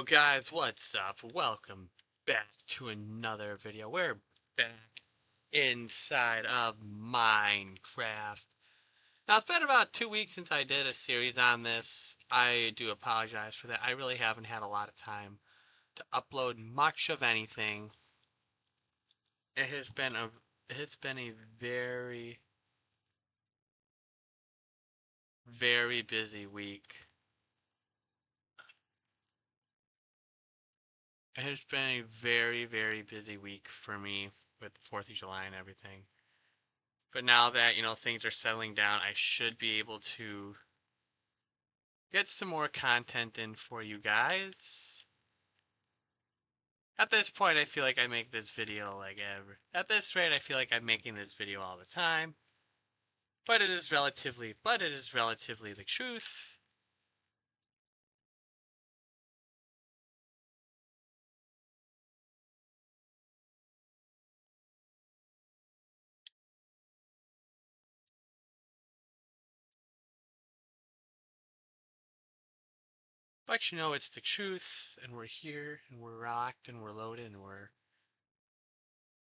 Guys, what's up? Welcome back to another video. We're back inside of Minecraft. Now, it's been about 2 weeks since I did a series on this. I do apologize for that. I really haven't had a lot of time to upload much of anything. It has been a very, very busy week. It has been a very, very busy week for me with the 4th of July and everything. But now that, things are settling down, I should be able to get some more content in for you guys. At this point, I feel like I make this video at this rate, I feel like I'm making this video all the time. But it is relatively the truth. But it's the truth, and we're here, and we're rocked, and we're loaded, and we're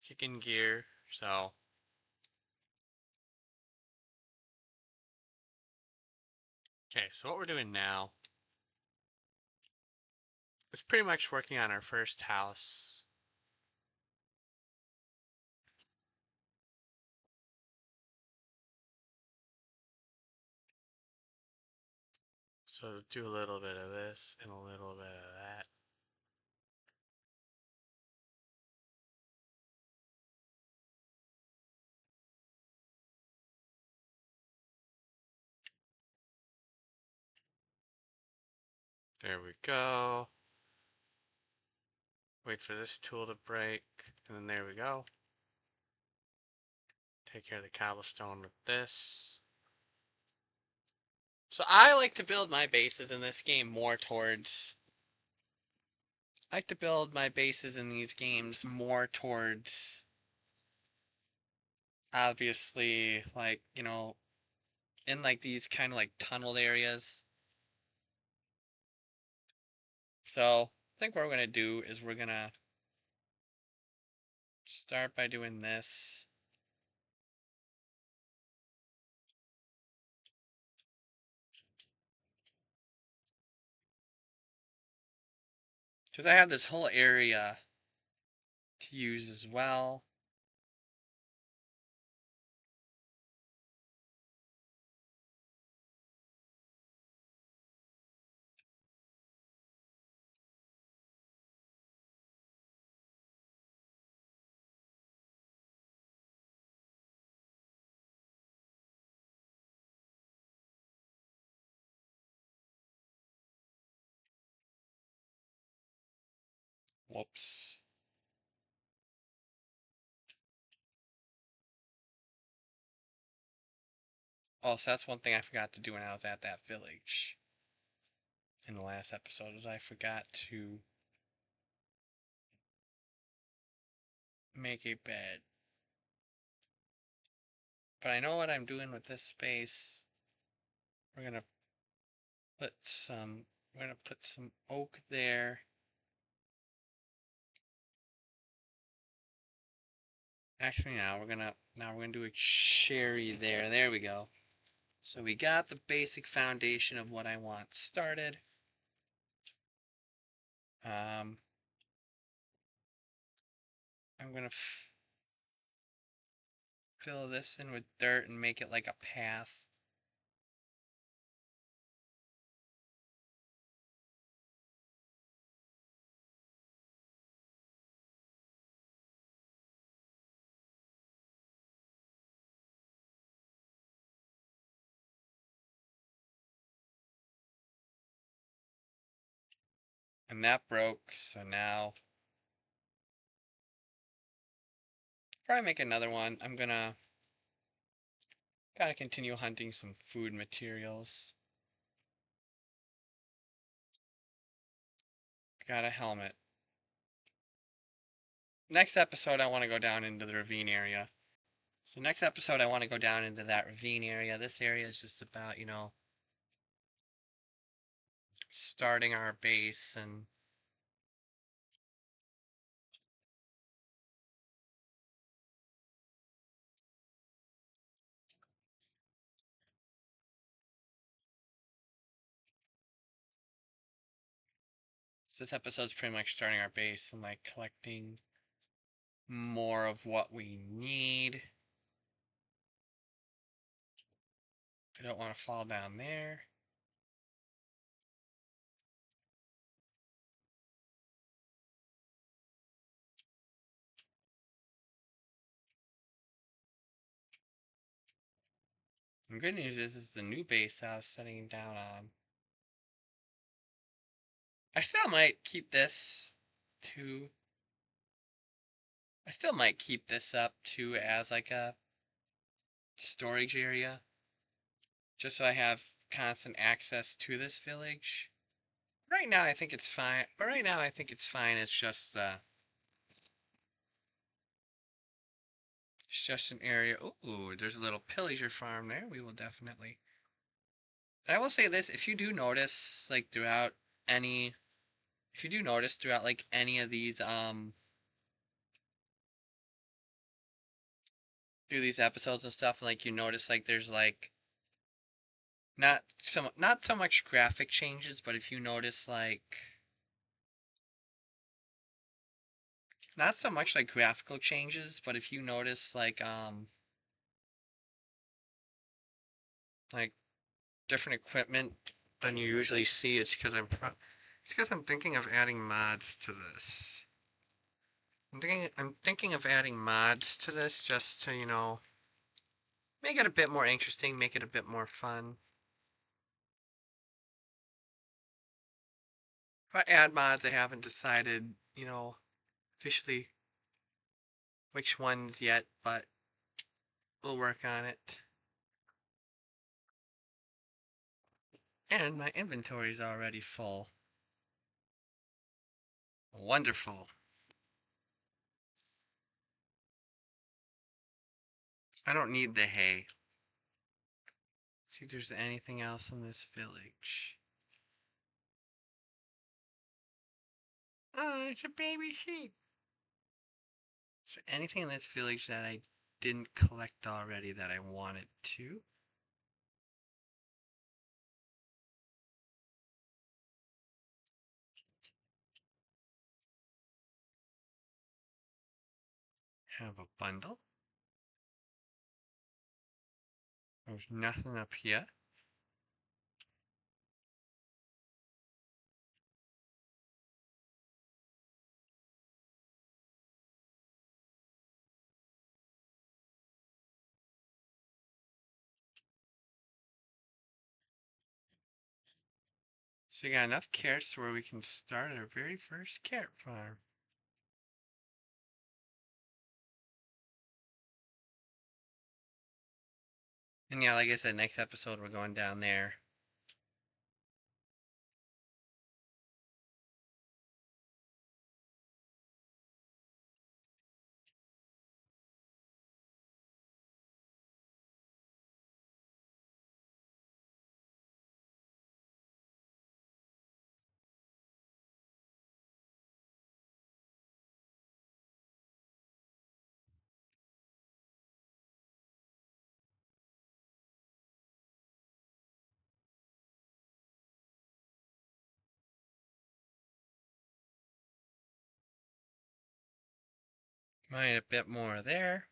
kicking gear, so. Okay, so what we're doing now is pretty much working on our first house. So do a little bit of this and a little bit of that. There we go. Wait for this tool to break, and then there we go. Take care of the cobblestone with this. So I like to build my bases in this game more towards... I like to build my bases in these games more towards... Obviously, in these kind of tunneled areas. So I think what we're going to do is we're going to start by doing this. Because I have this whole area to use as well. Whoops. Oh, so that's one thing I forgot to do when I was at that village in the last episode, is I forgot to make a bed. But I know what I'm doing with this space. We're gonna put some oak there. Actually, now we're gonna do a cherry there. There we go. So we got the basic foundation of what I want started. I'm gonna fill this in with dirt and make it like a path. And that broke, so now probably make another one. I'm gotta continue hunting some food materials. Got a helmet. Next episode, I want to go down into the ravine area. So next episode, I want to go down into that ravine area. This area is just about, starting our base and This episode's pretty much starting our base and like collecting more of what we need. I don't want to fall down there. The good news is the new base I was setting down on. I still might keep this to. I still might keep this up too as like a storage area, just so I have constant access to this village. Right now, I think it's fine. But right now, I think it's fine. It's just an area. Ooh, there's a little pillager farm there. We will definitely. And I will say this: if you do notice, like any, if you do notice throughout like any of these through these episodes and stuff, like you notice like there's like not so much graphic changes, but if you notice like not so much like graphical changes, but if you notice like different equipment than you usually see, it's because I'm thinking of adding mods to this. I'm thinking of adding mods to this just to, make it a bit more interesting, make it a bit more fun. If I add mods, I haven't decided, officially which ones yet, but we'll work on it. And my inventory is already full. Wonderful. I don't need the hay. Let's see if there's anything else in this village. Oh, it's a baby sheep. Is there anything in this village that I didn't collect already that I wanted to? Have a bundle. There's nothing up here. So we got enough carrots where we can start our very first carrot farm. And yeah, like I said, next episode we're going down there. Mine a bit more there.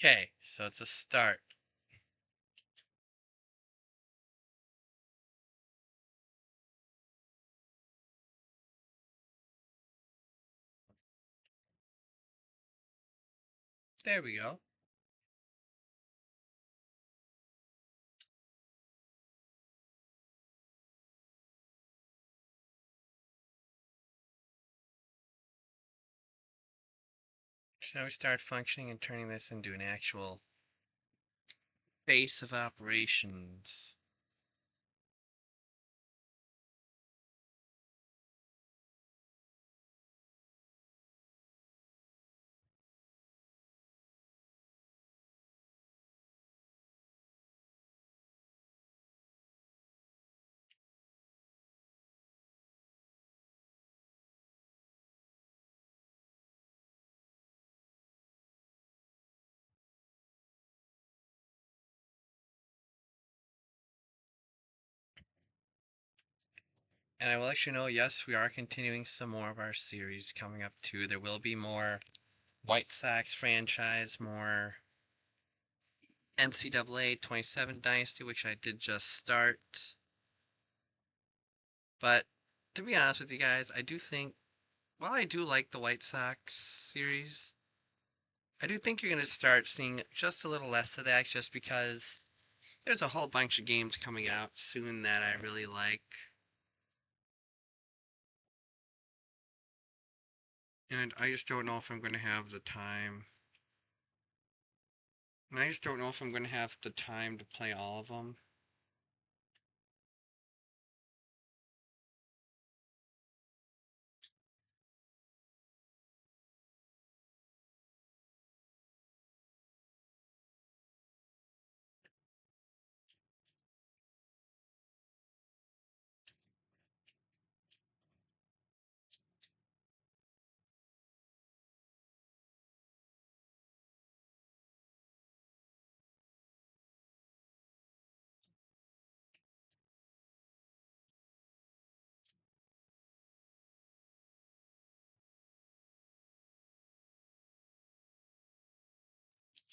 Okay, so it's a start. There we go. Shall we start functioning and turning this into an actual base of operations? And I will let you know, yes, we are continuing some more of our series coming up too. There will be more White Sox franchise, more NCAA 27 Dynasty, which I did just start. But to be honest with you guys, I do think, while I do like the White Sox series, I do think you're going to start seeing just a little less of that just because there's a whole bunch of games coming out soon that I really like. And I just don't know if I'm going to have the time. And I just don't know if I'm going to have the time to play all of them.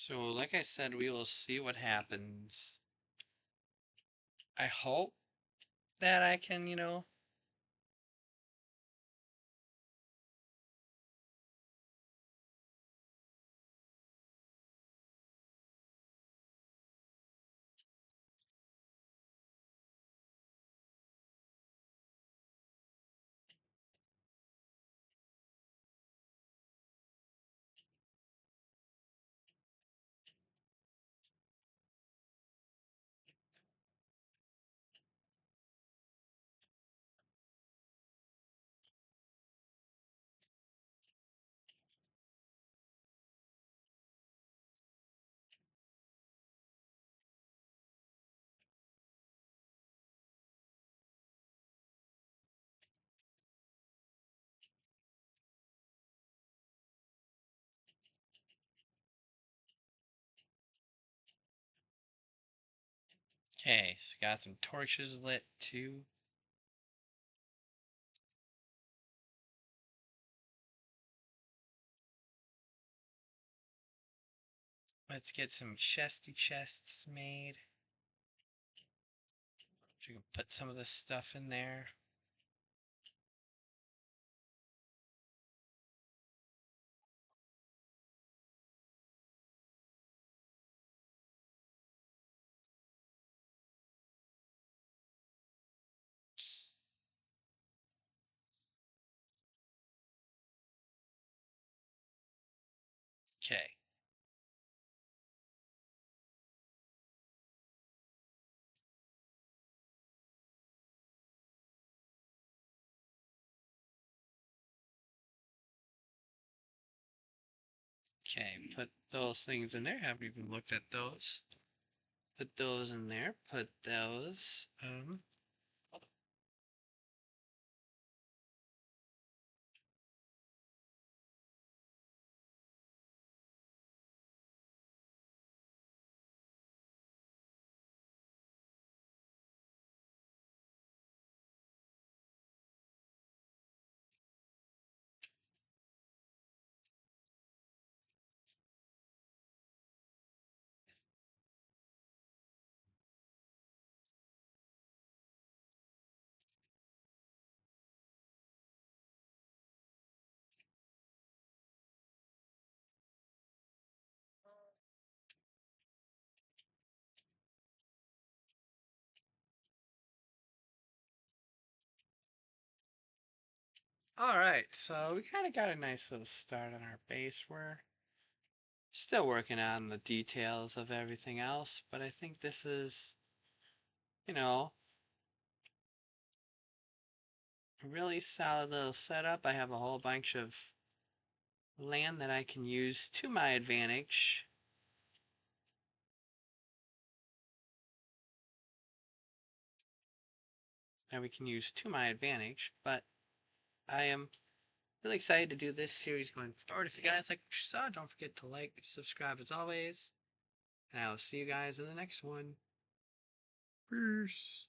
So, like I said, we will see what happens. I hope that I can, Okay, so got some torches lit too. Let's get some chesty chests made. So we can put some of this stuff in there. Okay. Okay, put those things in there. Haven't even looked at those. Put those in there. Put those. Alright, so we kind of got a nice little start on our base. We're Still working on the details of everything else, but I think this is, you know, a really solid little setup. I have a whole bunch of land that I can use to my advantage. That we can use to my advantage, but I am really excited to do this series going forward. If you guys like what you saw, don't forget to like, subscribe as always, and I will see you guys in the next one. Peace.